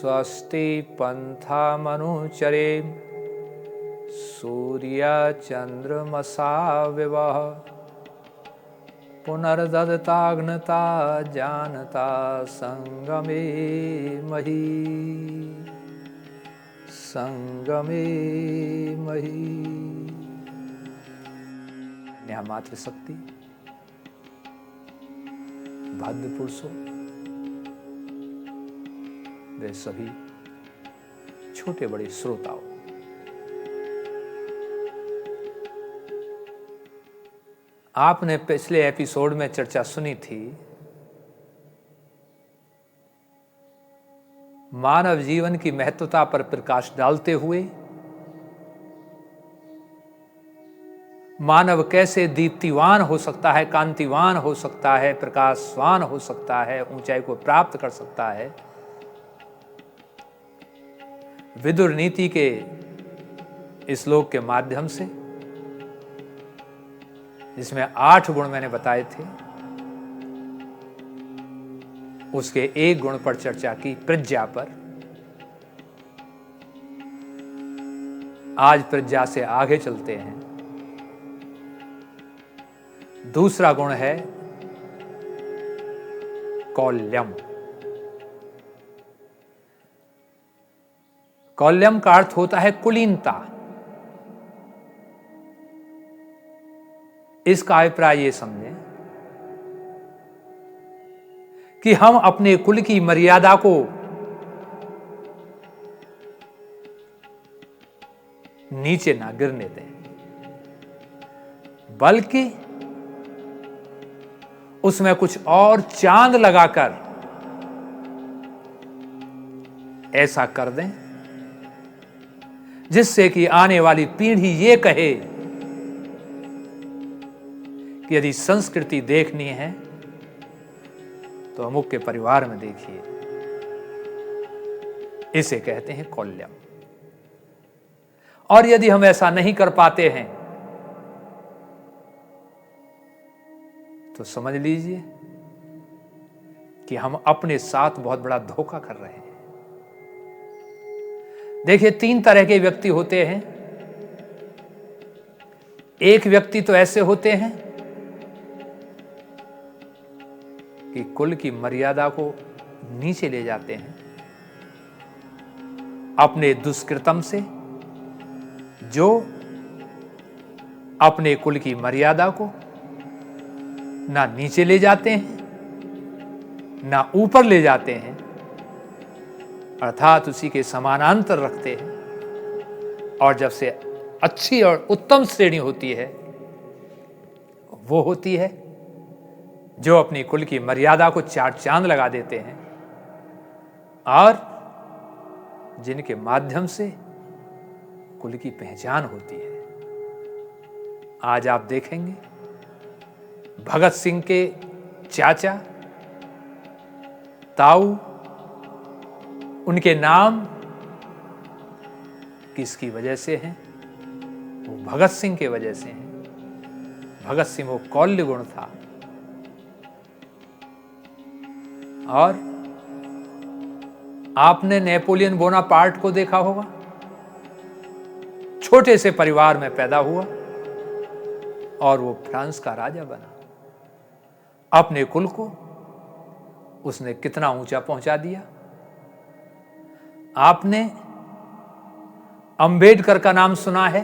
स्वस्ति पन्थामनुचरेम सूर्यचन्द्रमसा विवः पुनर्दत्ताग्नता जानता संगमे मही न्यामात्र शक्ति भद्र पुरुषों वे सभी छोटे बड़े श्रोताओं, आपने पिछले एपिसोड में चर्चा सुनी थी मानव जीवन की महत्वता पर प्रकाश डालते हुए मानव कैसे दीप्तिवान हो सकता है, कांतिवान हो सकता है, प्रकाशवान हो सकता है, ऊंचाई को प्राप्त कर सकता है। विदुर नीति के श्लोक के माध्यम से, जिसमें 8 गुण मैंने बताए थे, उसके एक गुण पर चर्चा की, प्रज्ञा पर। आज प्रज्ञा से आगे चलते हैं। दूसरा गुण है कौल्यम। कौल्यम का अर्थ होता है कुलीनता। इसका अभिप्राय ये समझें कि हम अपने कुल की मर्यादा को नीचे ना गिरने दें, बल्कि उसमें कुछ और चांद लगाकर ऐसा कर दें जिससे कि आने वाली पीढ़ी ये कहे कि यदि संस्कृति देखनी है तो अमुक के परिवार में देखिए। इसे कहते हैं कौल्यम। और यदि हम ऐसा नहीं कर पाते हैं तो समझ लीजिए कि हम अपने साथ बहुत बड़ा धोखा कर रहे हैं। देखिए, 3 तरह के व्यक्ति होते हैं। एक व्यक्ति तो ऐसे होते हैं कि कुल की मर्यादा को नीचे ले जाते हैं अपने दुष्कृतम से, जो अपने कुल की मर्यादा को ना नीचे ले जाते हैं ना ऊपर ले जाते हैं, अर्थात उसी के समानांतर रखते हैं। और जब से अच्छी और उत्तम श्रेणी होती है, वो होती है जो अपनी कुल की मर्यादा को 4 चांद लगा देते हैं और जिनके माध्यम से कुल की पहचान होती है। आज आप देखेंगे भगत सिंह के चाचा ताऊ, उनके नाम किसकी वजह से हैं? वो भगत सिंह के वजह से हैं। भगत सिंह वो कौल्य गुण था। और आपने नेपोलियन बोनापार्ट को देखा होगा। छोटे से परिवार में पैदा हुआ और वो फ्रांस का राजा बना। अपने कुल को उसने कितना ऊंचा पहुंचा दिया। आपने अंबेडकर का नाम सुना है।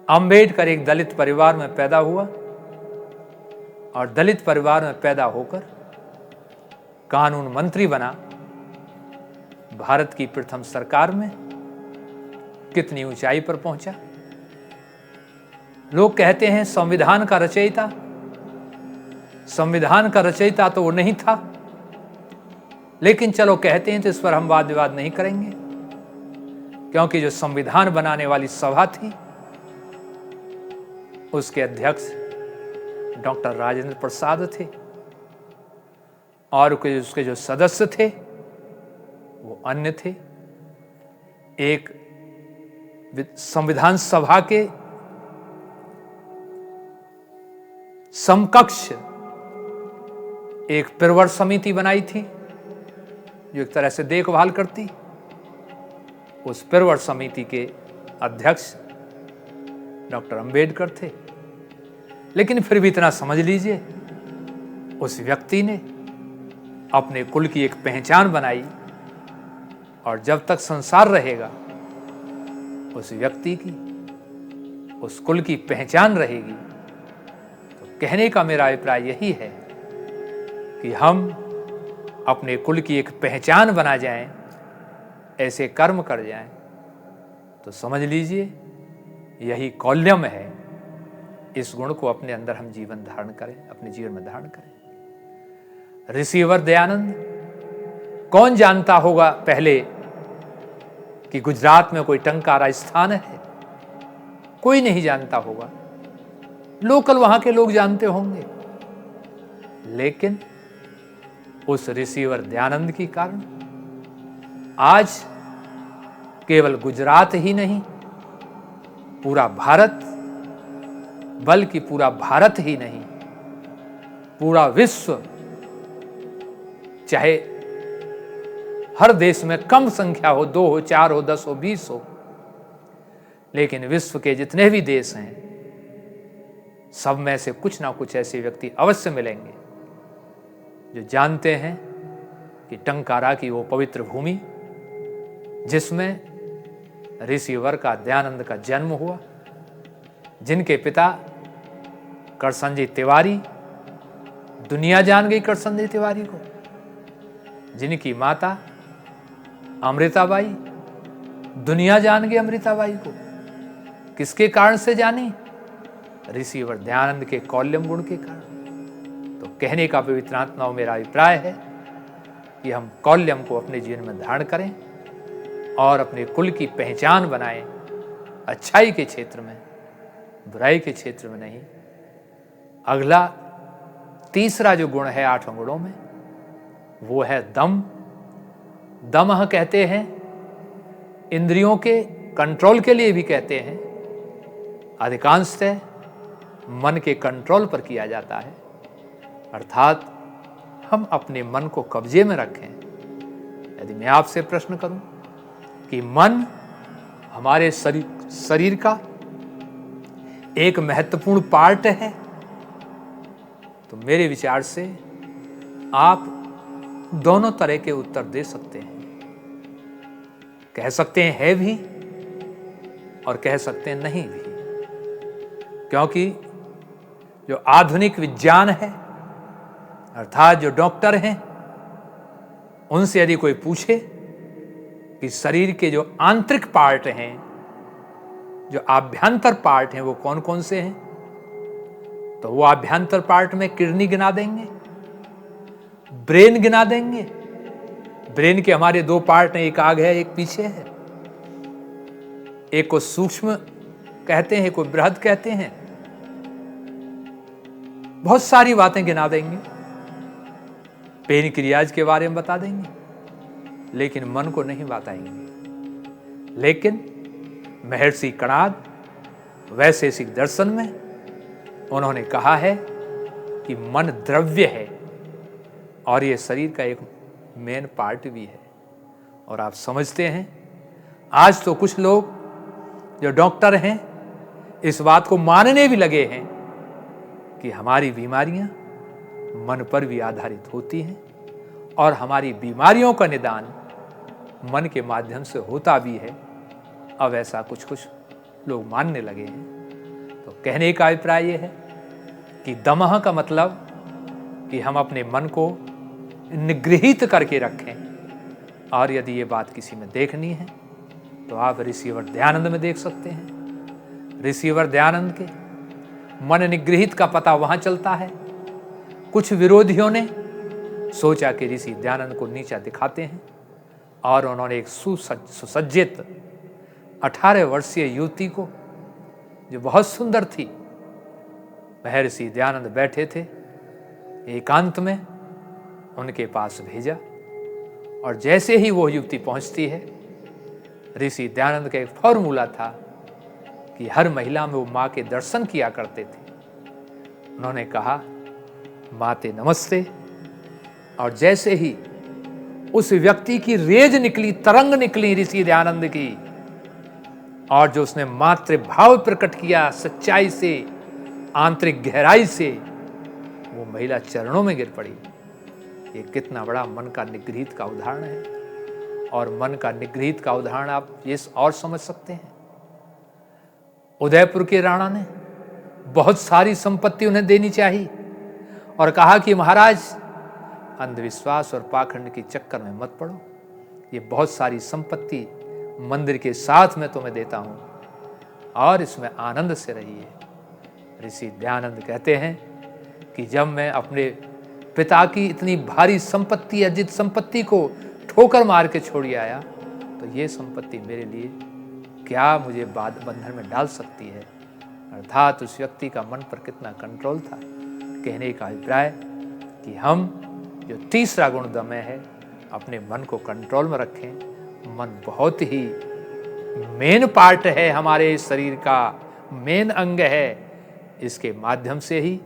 अंबेडकर एक दलित परिवार में पैदा हुआ और दलित परिवार में पैदा होकर कानून मंत्री बना। भारत की प्रथम सरकार में कितनी ऊंचाई पर पहुंचा। लोग कहते हैं संविधान का रचयिता। संविधान का रचयिता तो वो नहीं था, लेकिन चलो कहते हैं तो इस पर हम वाद विवाद नहीं करेंगे, क्योंकि जो संविधान बनाने वाली सभा थी उसके अध्यक्ष डॉक्टर राजेंद्र प्रसाद थे और उसके जो सदस्य थे वो अन्य थे। एक संविधान सभा के समकक्ष एक प्रवर समिति बनाई थी जो एक तरह से देखभाल करती, उस पिरवट समिति के अध्यक्ष डॉक्टर अंबेडकर थे। लेकिन फिर भी इतना समझ लीजिए, उस व्यक्ति ने अपने कुल की एक पहचान बनाई, और जब तक संसार रहेगा उस व्यक्ति की, उस कुल की पहचान रहेगी। तो कहने का मेरा अभिप्राय यही है कि हम अपने कुल की एक पहचान बना जाएं, ऐसे कर्म कर जाएं, तो समझ लीजिए यही कौल्यम है। इस गुण को अपने अंदर हम जीवन धारण करें, अपने जीवन में धारण करें। ऋषिवर दयानंद, कौन जानता होगा पहले कि गुजरात में कोई टंकारा स्थान है? कोई नहीं जानता होगा, लोकल वहां के लोग जानते होंगे। लेकिन उस ऋषिवर दयानंद के कारण आज केवल गुजरात ही नहीं, पूरा भारत, बल्कि पूरा भारत ही नहीं, पूरा विश्व, चाहे हर देश में कम संख्या हो, 2 हो, 4 हो, 10 हो, 20 हो, लेकिन विश्व के जितने भी देश हैं, सब में से कुछ ना कुछ ऐसे व्यक्ति अवश्य मिलेंगे जो जानते हैं कि टंकारा की वो पवित्र भूमि जिसमें ऋषिवर का दयानंद का जन्म हुआ, जिनके पिता करसनजी तिवारी, दुनिया जान गई करसनजी तिवारी को, जिनकी माता अमृताबाई, दुनिया जान गई अमृताबाई को। किसके कारण से जानी? ऋषिवर दयानंद के कौल्यम गुण के कारण। तो कहने का पवित्र आत्मा मेरा अभिप्राय है कि हम कौल्यम को अपने जीवन में धारण करें और अपने कुल की पहचान बनाएं, अच्छाई के क्षेत्र में, बुराई के क्षेत्र में नहीं। अगला तीसरा जो गुण है 8 गुणों में, वो है दम। दमह कहते हैं, इंद्रियों के कंट्रोल के लिए भी कहते हैं, अधिकांशतः मन के कंट्रोल पर किया जाता है। अर्थात हम अपने मन को कब्जे में रखें। यदि मैं आपसे प्रश्न करूं कि मन हमारे शरीर का एक महत्वपूर्ण पार्ट है, तो मेरे विचार से आप दोनों तरह के उत्तर दे सकते हैं। कह सकते हैं है भी, और कह सकते हैं नहीं भी। क्योंकि जो आधुनिक विज्ञान है, अर्थात जो डॉक्टर हैं, उनसे यदि कोई पूछे कि शरीर के जो आंतरिक पार्ट हैं, जो आभ्यंतर पार्ट हैं, वो कौन कौन से हैं, तो वो आभ्यंतर पार्ट में किडनी गिना देंगे, ब्रेन गिना देंगे। ब्रेन के हमारे 2 पार्ट हैं, एक आगे है, एक पीछे है। एक को सूक्ष्म कहते हैं, कोई बृहद कहते हैं। बहुत सारी बातें गिना देंगे, पेन क्रियाज के बारे में बता देंगे, लेकिन मन को नहीं बताएंगे। लेकिन महर्षि कणाद वैशेषिक दर्शन में उन्होंने कहा है कि मन द्रव्य है और ये शरीर का एक मेन पार्ट भी है। और आप समझते हैं, आज तो कुछ लोग जो डॉक्टर हैं इस बात को मानने भी लगे हैं कि हमारी बीमारियां मन पर भी आधारित होती हैं और हमारी बीमारियों का निदान मन के माध्यम से होता भी है। अब ऐसा कुछ कुछ लोग मानने लगे हैं। तो कहने का अभिप्राय यह है कि दमह का मतलब कि हम अपने मन को निगृहित करके रखें। और यदि ये बात किसी में देखनी है तो आप ऋषिवर दयानंद में देख सकते हैं। ऋषिवर दयानंद के मन निगृहित का पता वहां चलता है। कुछ विरोधियों ने सोचा कि ऋषि दयानंद को नीचा दिखाते हैं और उन्होंने एक सुसज्जित 18 वर्षीय युवती को, जो बहुत सुंदर थी, वह ऋषि दयानंद बैठे थे, एकांत में उनके पास भेजा। और जैसे ही वो युवती पहुंचती है, ऋषि दयानंद का एक फॉर्मूला था कि हर महिला में वो माँ के दर्शन किया करते थे। उन्होंने कहा, माते नमस्ते। और जैसे ही उस व्यक्ति की रेज निकली, तरंग निकली ऋषि दयानंद की, और जो उसने मात्र भाव प्रकट किया सच्चाई से, आंतरिक गहराई से, वो महिला चरणों में गिर पड़ी। ये कितना बड़ा मन का निगृहित का उदाहरण है। और मन का निगृहित का उदाहरण आप ये और समझ सकते हैं। उदयपुर के राणा ने बहुत सारी संपत्ति उन्हें देनी चाहिए और कहा कि महाराज, अंधविश्वास और पाखंड के चक्कर में मत पड़ो, ये बहुत सारी संपत्ति मंदिर के साथ में तुम्हें देता हूं और इसमें आनंद से रहिए। ऋषि दयानंद कहते हैं कि जब मैं अपने पिता की इतनी भारी संपत्ति, अर्जित संपत्ति को ठोकर मार के छोड़ आया, तो ये संपत्ति मेरे लिए क्या मुझे बंधन में डाल सकती है। अर्थात उस व्यक्ति का मन पर कितना कंट्रोल था। कहने का अभिप्राय कि हम जो तीसरा गुण दमय है, अपने मन को कंट्रोल में रखें। मन बहुत ही मेन पार्ट है, हमारे शरीर का मेन अंग है। इसके माध्यम से ही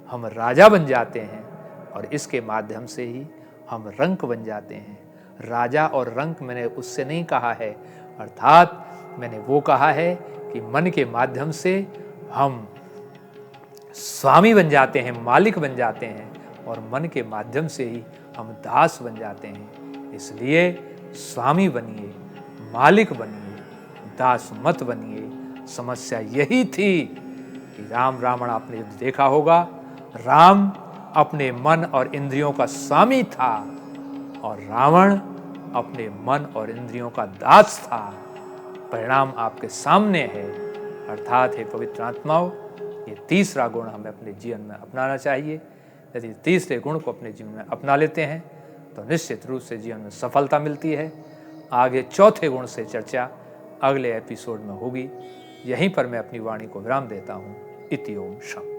हम राजा बन जाते हैं और इसके माध्यम से ही हम रंक बन जाते हैं। राजा और रंक मैंने उससे नहीं कहा है, अर्थात मैंने वो कहा है कि मन के माध्यम से हम स्वामी बन जाते हैं, मालिक बन जाते हैं, और मन के माध्यम से ही हम दास बन जाते हैं। इसलिए स्वामी बनिए, मालिक बनिए, दास मत बनिए। समस्या यही थी कि राम रावण आपने युद्ध देखा होगा। राम अपने मन और इंद्रियों का स्वामी था और रावण अपने मन और इंद्रियों का दास था। परिणाम आपके सामने है। अर्थात हे पवित्र आत्माओं, ये तीसरा गुण हमें अपने जीवन में अपनाना चाहिए। यदि तीसरे गुण को अपने जीवन में अपना लेते हैं तो निश्चित रूप से जीवन में सफलता मिलती है। आगे चौथे गुण से चर्चा अगले एपिसोड में होगी। यहीं पर मैं अपनी वाणी को विराम देता हूँ। इति ओम शांति।